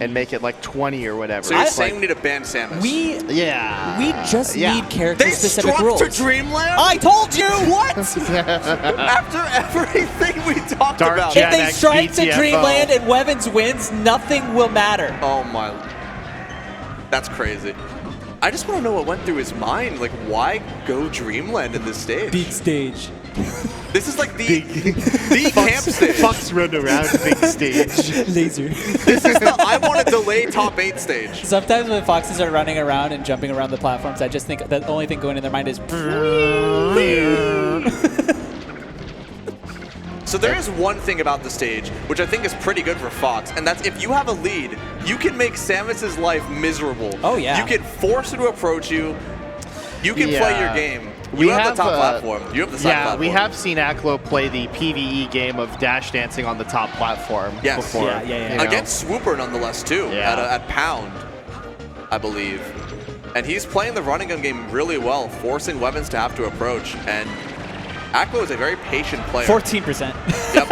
and make it like 20 or whatever. So you're saying we need to ban Samus? We just need character-specific rules. They struck to Dreamland? I told you! What? After everything we talked about. If they strike to Dreamland and Wevans wins, nothing will matter. Oh my. That's crazy. I just want to know what went through his mind. Like, why go Dreamland in this stage? Big stage. This is like the camp stage. Fox run around big stage. Laser. This is the I want to delay top 8 stage. Sometimes when foxes are running around and jumping around the platforms, I just think the only thing going in their mind is. So there is one thing about the stage, which I think is pretty good for Fox, and that's if you have a lead, you can make Samus's life miserable. Oh, yeah. You can force her to approach you. You can play your game. You have the top platform. You have the side platform. We have seen Aklo play the PvE game of dash dancing on the top platform before. Yeah. Against Swooper, nonetheless, too, at Pound, I believe. And he's playing the running gun game really well, forcing Wevans to have to approach. And Aklo is a very patient player. 14%. Yep.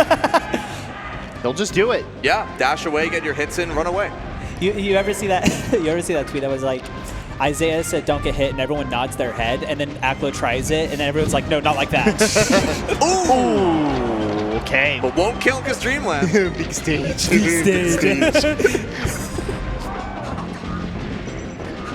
They'll just do it. Yeah, dash away, get your hits in, run away. You ever see that? You ever see that tweet that was like, Isaiah said don't get hit, and everyone nods their head, and then Aklo tries it, and then everyone's like, no, not like that. Ooh, okay. But won't kill because Dreamland. Big stage. Big stage.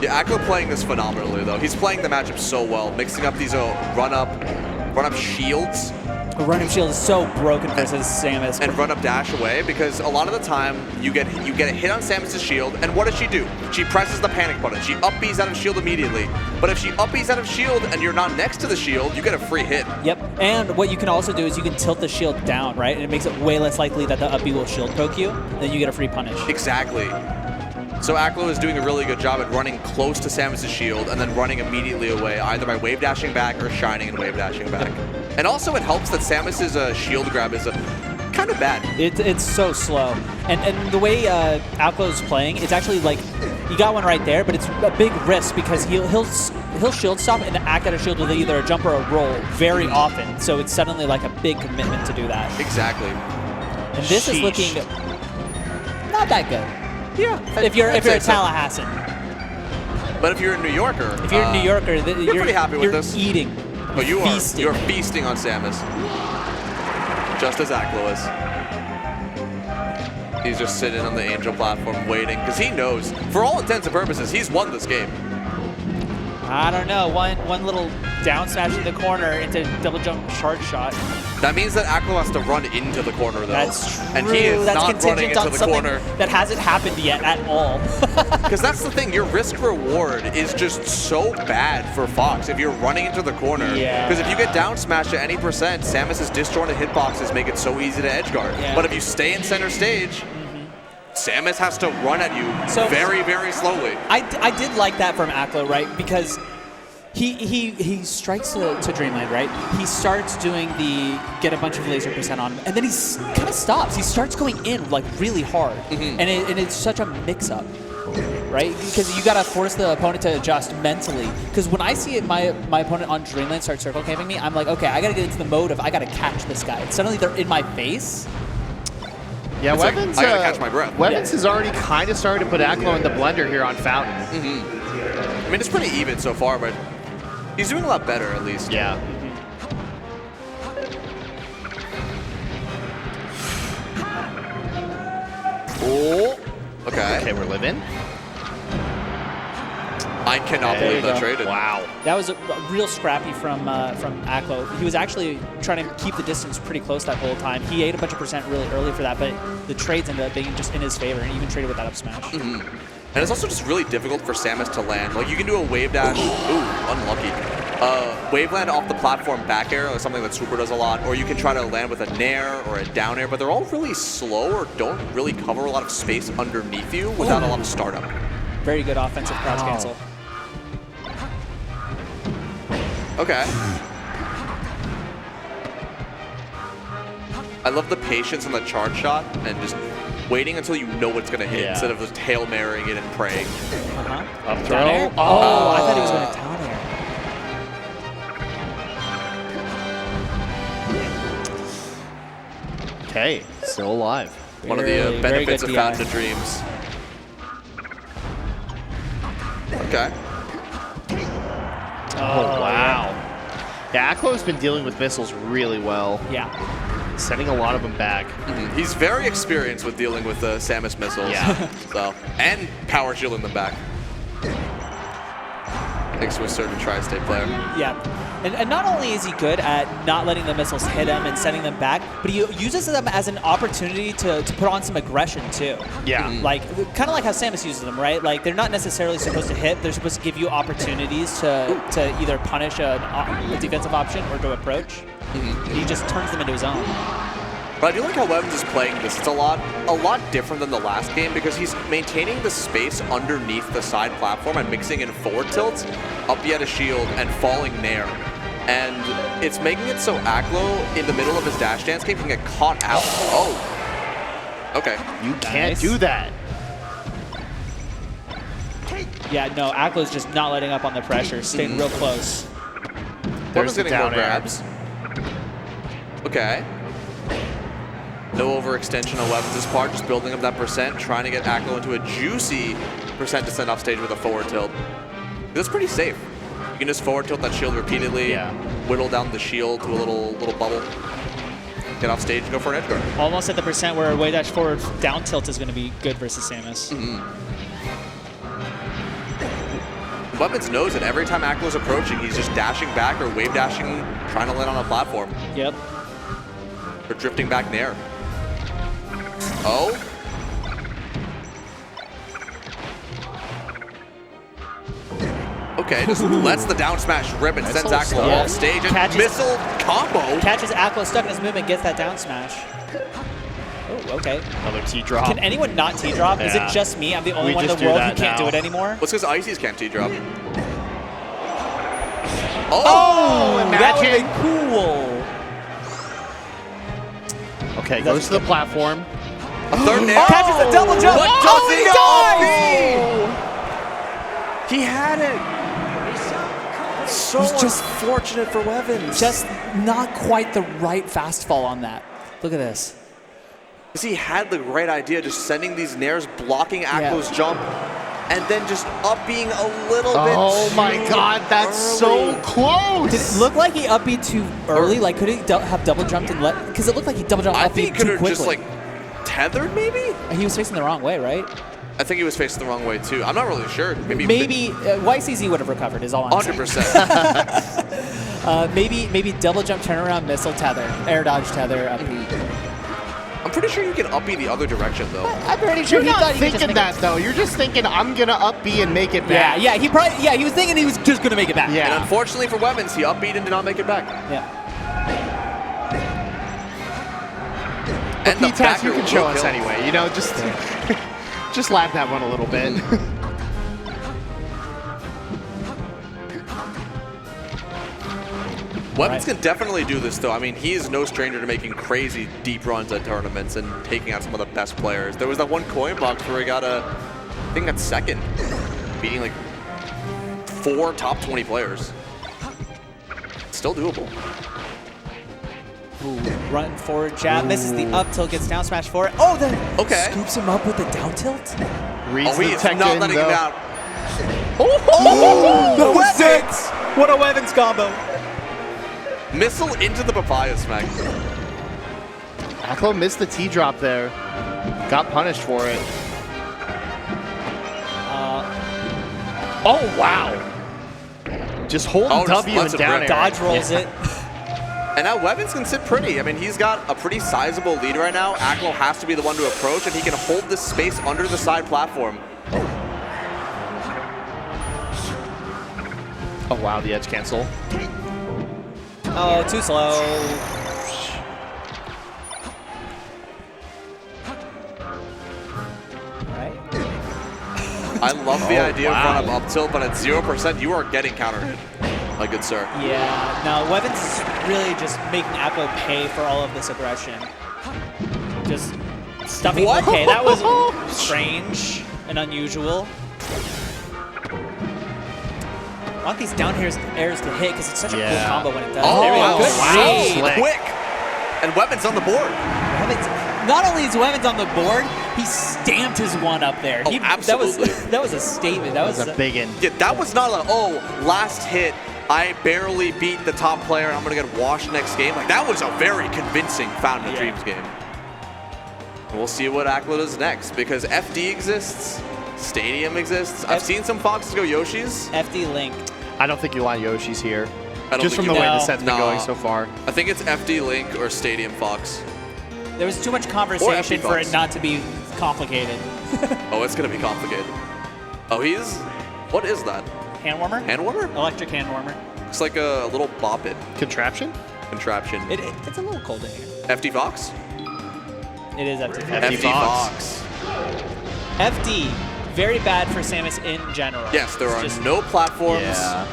Yeah, Aklo playing this phenomenally, though. He's playing the matchup so well, mixing up these run-up shields. Run-up shield is so broken versus Samus. And run-up dash away, because a lot of the time, you get a hit on Samus' shield, and what does she do? She presses the panic button. She up-Bs out of shield immediately. But if she up-Bs out of shield and you're not next to the shield, you get a free hit. Yep, and what you can also do is you can tilt the shield down, right? And it makes it way less likely that the up-B will shield poke you, and then you get a free punish. Exactly. So Aklo is doing a really good job at running close to Samus' shield and then running immediately away, either by wave dashing back or shining and wave dashing back. And also it helps that Samus' shield grab is kind of bad. It's so slow. And the way Aklo's playing, it's actually like, you got one right there, but it's a big risk because he'll shield stop and act out of shield with either a jump or a roll very often. So it's suddenly like a big commitment to do that. Exactly. And this is looking not that good. Yeah. If you're a Tallahassee. But if you're a New Yorker, if you're a New Yorker, you're pretty happy with this. You're eating. Oh, you're feasting on Samus. Just as Aklo is. He's just sitting on the Angel platform waiting, because he knows, for all intents and purposes, he's won this game. I don't know. One little down smash in the corner into double jump charge shot. That means that Aklo has to run into the corner, though. That's true. And he is not running into the corner. That hasn't happened yet at all. Because that's the thing. Your risk reward is just so bad for Fox if you're running into the corner. Yeah. Because if you get down smashed at any percent, Samus's disjointed hitboxes make it so easy to edge guard. Yeah. But if you stay in center stage, Samus has to run at you very, very slowly. I did like that from Aklo, right? Because he strikes to Dreamland, right? He starts doing the get a bunch of laser percent on him, and then he kind of stops. He starts going in like really hard, and it's such a mix-up, right? Because you gotta force the opponent to adjust mentally. Because when I see my opponent on Dreamland start circle camping me, I'm like, okay, I gotta get into the mode of I gotta catch this guy. And suddenly they're in my face. Yeah, it's Wevans. Like, I gotta catch my breath. Wevans has already kind of started to put Aklo in the blender here on Fountain. I mean, it's pretty even so far, but he's doing a lot better, at least. Yeah. Oh. Okay. Okay, we're living. I cannot believe that traded. Wow. That was a real scrappy from Aklo. He was actually trying to keep the distance pretty close that whole time. He ate a bunch of percent really early for that, but the trades ended up being just in his favor, and even traded with that up smash. And it's also just really difficult for Samus to land. Like, you can do a wave dash. Ooh, unlucky. Wave land off the platform back air, or something that Swooper does a lot, or you can try to land with a nair or a down air, but they're all really slow or don't really cover a lot of space underneath you without a lot of startup. Very good offensive crouch cancel. Okay. I love the patience on the charge shot and just waiting until you know it's going to hit instead of just Hail Marrying it and praying. Up throw. Down air? Oh, I thought he was going to down air. Okay, still alive. One of the benefits of Fountain of Dreams. Okay. Oh, wow. Yeah, Aklo's been dealing with missiles really well. Yeah. Sending a lot of them back. He's very experienced with dealing with the Samus missiles. Yeah. So, and power shielding them back. Thanks to a certain tri-state player. Yeah. And not only is he good at not letting the missiles hit him and sending them back, but he uses them as an opportunity to put on some aggression too. Yeah. Like, kind of like how Samus uses them, right? Like, they're not necessarily supposed to hit. They're supposed to give you opportunities to either punish a defensive option or to approach. He just turns them into his own. But I do like how Wevans is playing this. It's a lot different than the last game because he's maintaining the space underneath the side platform and mixing in forward tilts, up yet a shield, and falling nair. And it's making it so Aklo, in the middle of his dash dance game, can get caught out. Oh. Okay. You can't do that. Yeah, no, Aklo's just not letting up on the pressure, staying real close. Wevans There's the getting more down air. grabs. Okay. No overextension on Wevans' part, just building up that percent, trying to get Aklo into a juicy percent to send off stage with a forward tilt. That's pretty safe. You can just forward tilt that shield repeatedly, whittle down the shield to a little bubble, get off stage and go for an edge guard. Almost at the percent where way dash forward down tilt is going to be good versus Samus. Wevans knows that every time Aklo's approaching, he's just dashing back or wave dashing, trying to land on a platform. Yep. Or drifting back in the air. Oh. Okay, just lets the down smash rip and sends Aklo off stage. And missile combo. Catches Aklo stuck in his movement, gets that down smash. Oh, okay. Another T-drop. Can anyone not T-drop? Is it just me? I'm the only one in the world who can't do it anymore? What's because Icy's can't T-drop? Oh, imagine. that would be cool. Okay, goes to the platform. A third nair. Catches a double jump. What Oh, he does dies! He had it. So He's just fortunate for Wevans. Just not quite the right fast fall on that. Look at this. Because he had the right idea, just sending these nairs, blocking Aklo's jump, and then just up being a little bit. Oh my God, that's so close. Did it look like he up B too early? Like, could he have double jumped and let? Because it looked like he double jumped I up B think he too could quickly. have just like tethered, maybe. He was facing the wrong way, right? I think he was facing the wrong way too. I'm not really sure. Maybe YCZ would have recovered. Is all I'm saying. 100%. Maybe double jump, turnaround, missile, tether, air dodge, tether, up B. I'm pretty sure you can up B the other direction though. I'm pretty sure You're he not thought he could just thinking make that though. You're just thinking I'm gonna up B and make it back. Yeah, he was thinking he was just gonna make it back. Yeah. And unfortunately for Wevans, he up B'd and did not make it back. Yeah. And the P-Tax you backer can show will us kill. anyway. You know, just just lap that one a little bit. Wevans can definitely do this though. I mean, he is no stranger to making crazy deep runs at tournaments and taking out some of the best players. There was that one coin box where he got I think that's second, beating like 4 top 20 players. Still doable. Ooh, run forward jab, misses the up tilt, gets down smash forward. Oh, then scoops him up with the down tilt. Reads He the is tech not in, letting though. him out. That was sick. What a Wevans combo. Missile into the papaya smack. Aklo missed the T-drop there. Got punished for it. Oh, wow. Just holding W lets and it down rip. air. Dodge rolls it. And now Wevans can sit pretty. I mean, he's got a pretty sizable lead right now. Aklo has to be the one to approach, and he can hold this space under the side platform. Oh, wow, the edge cancel. Oh, too slow. Right? I love the idea of run up tilt, but at 0%, you are getting counter hit, my good sir. Yeah, no, Wevans is really just making Aklo pay for all of this aggression. Just stuffing him. Okay, that was strange and unusual. I want these down airs to hit because it's such a cool combo when it does. Oh, there we go. wow. Good read. Quick. And Wevans on the board. not only is Wevans on the board, he stamped his one up there. Oh, absolutely. That was a statement. That was a big one. Yeah, that was not a, oh, last hit, I barely beat the top player, I'm going to get washed next game. Like, that was a very convincing Fountain of Dreams game. We'll see what Aklo does next, because FD exists, Stadium exists. I've seen some Foxes go Yoshis. FD Link. I don't think you want Yoshi's here. I don't Just think from the you way will. the set's been going so far. I think it's FD Link or Stadium Fox. There was too much conversation for Fox. it not to be complicated. Oh, it's going to be complicated. Oh, what is that? Hand warmer? Hand warmer? Electric hand warmer. It's like a little bop-it Contraption? contraption. It's a little cold in here. FD Fox? It is FD. FD Fox. FD, very bad for Samus in general. Yes, there are Just- no platforms. Yeah.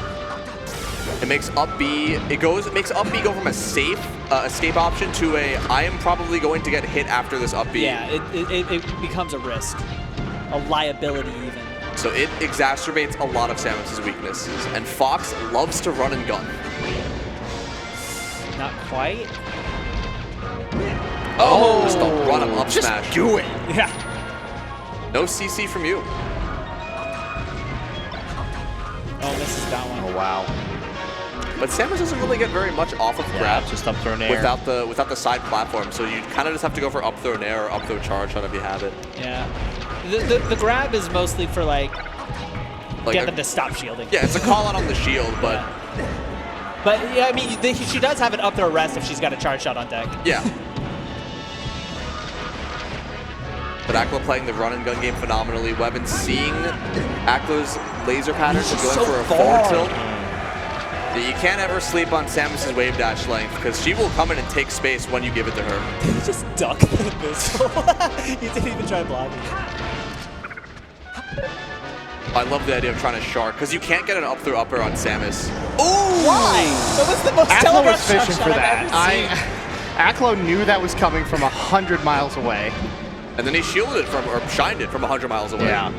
It makes up B. It makes up B go from a safe escape option to a I am probably going to get hit after this up B. Yeah, it becomes a risk, a liability even. So it exacerbates a lot of Samus's weaknesses, and Fox loves to run and gun. Not quite. Oh, just the run him up Just smash. do it. Yeah. No CC from you. Oh, misses that one. Oh, wow. But Samus doesn't really get very much off of grab Just up throw in air. without the side platform, so you kind of just have to go for up throw in air or up throw charge shot if you have it. Yeah. The grab is mostly for like get them to stop shielding. Yeah, it's a call out on the shield, but But yeah, I mean, she does have an up throw rest if she's got a charge shot on deck. yeah. But Aklo playing the run and gun game phenomenally. Wevans seeing Aklo's laser patterns and going for a forward tilt. You can't ever sleep on Samus's wave dash length because she will come in and take space when you give it to her. Did he just duck the missile? He didn't even try blocking it. I love the idea of trying to shark because you can't get an up through upper on Samus. Ooh! Why? That was the most Aklo was telegraphed fishing shot for I've that. ever seen. Aklo knew that was coming from 100 miles away. And then he shielded it from, or shined it from 100 miles away. Yeah.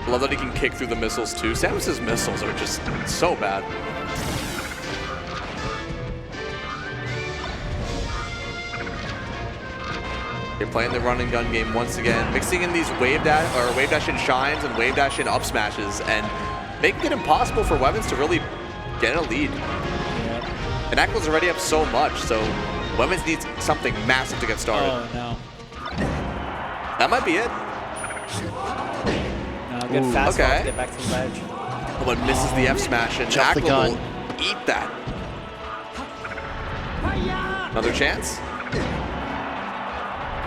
Love that he can kick through the missiles too. Samus's missiles are just so bad. You're playing the run and gun game once again, mixing in these wave dash in shines and wave dash in up smashes, and making it impossible for Wevans to really get a lead. Yeah. And Aklo's already up so much, so Wevans needs something massive to get started. Oh no. That might be it. No, good fast okay. to get back to the ledge. But misses the F smash, and Jump the Aklo gun. will eat that. Another chance.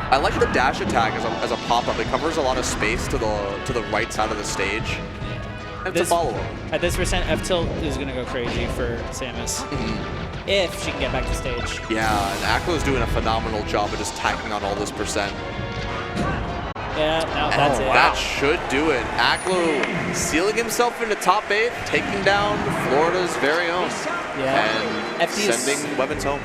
I like the dash attack as a pop-up. It covers a lot of space to the right side of the stage. And it's a follow-up. At this percent, F-tilt is going to go crazy for Samus. If she can get back to stage. Yeah, and Aklo's doing a phenomenal job of just tacking on all this percent. Yeah, no, that's it. That should do it. Aklo sealing himself into top 8, taking down Florida's very own. Yeah. And FD is sending Wevans home.